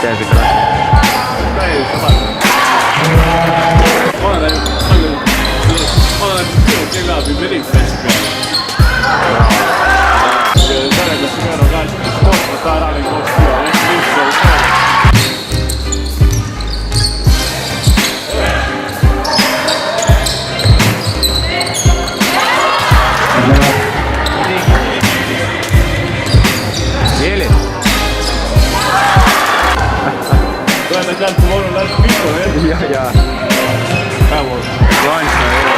težek rak. Ona da je tega bi veliko več gledala. Zdaj, da si imel rogački šport, pa ta rali gostijo, več nič za vse. Jeli? To je nekaj povorno dati piko, ne? Ja. Evo. Lončno, evo.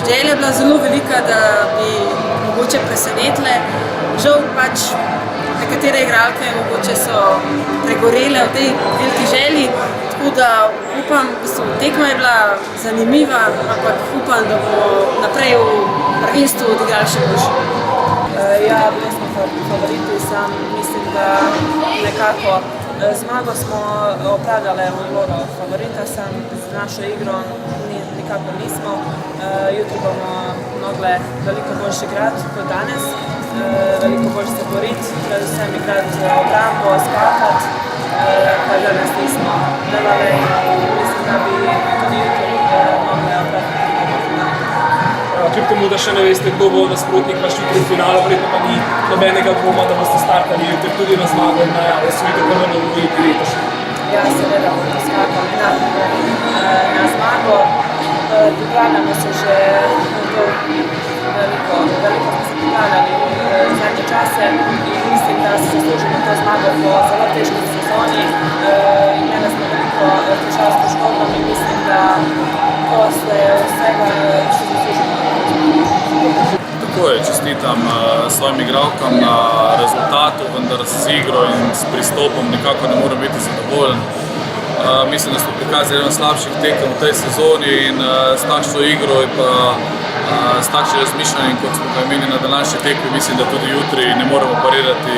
Želja je bila zelo velika, da bi mogoče presenetile. Žal pač nekatere igralke mogoče so pregorele v tej veliki želji, tako da upam, tekma je bila zanimiva, ampak upam, da bomo naprej v prvenstvu odigrali še boljše. Ja, bili smo favoriti, sam mislim, da nekako zmago smo opravljali v vlogo favorita, sam z našo igro nikakor nismo. Jutri bomo mogli veliko boljše igrati kot danes, veliko boljše se boriti, predvsem igrati obrambo, skakati, kar danes nismo delali. Mislim, da bi tudi jutri mogli opraviti. Kljub temu, da še ne veste, kdo bo nasprotnik vaš jutri v finalu, verjetno pa ni nobenega dvoma, da boste startali jutri tudi na zmago in na osvojitev prve novosti letošnje. Ja, seveda bomo skakali na zmago. Pripravljamo se že veliko smo se pripravljali zadnje čase in mislim, da se zaslužimo to zmago po zelo težki sezoni. Imeli smo veliko težav s poškodbami in mislim, da ko se vsega še zaslužimo. Tako je, čestitam svojim igralkam na rezultatu, vendar z igro in s pristopom nikako ne morem biti zadovoljen. Mislim, da smo prikazali eno slabših tekem v tej sezoni in s takšno igro in pa s takšnim razmišljanjem, kot smo ga imeli na današnji tekmi, mislim, da tudi jutri ne moremo parirati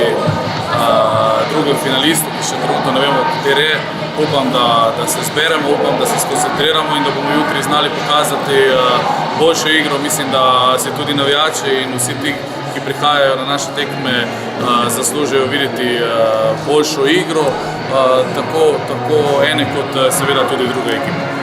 drugem finalistu, ki še trenutno ne vemo, kateri je. Upam, da se zberemo, upam, da se skoncentriramo in da bomo jutri znali pokazati boljšo igro. Mislim, da se tudi navijači in vsi ti, ki prihajajo na naše tekme, zaslužijo videti boljšo igro, tako ene kot seveda tudi druge ekipe.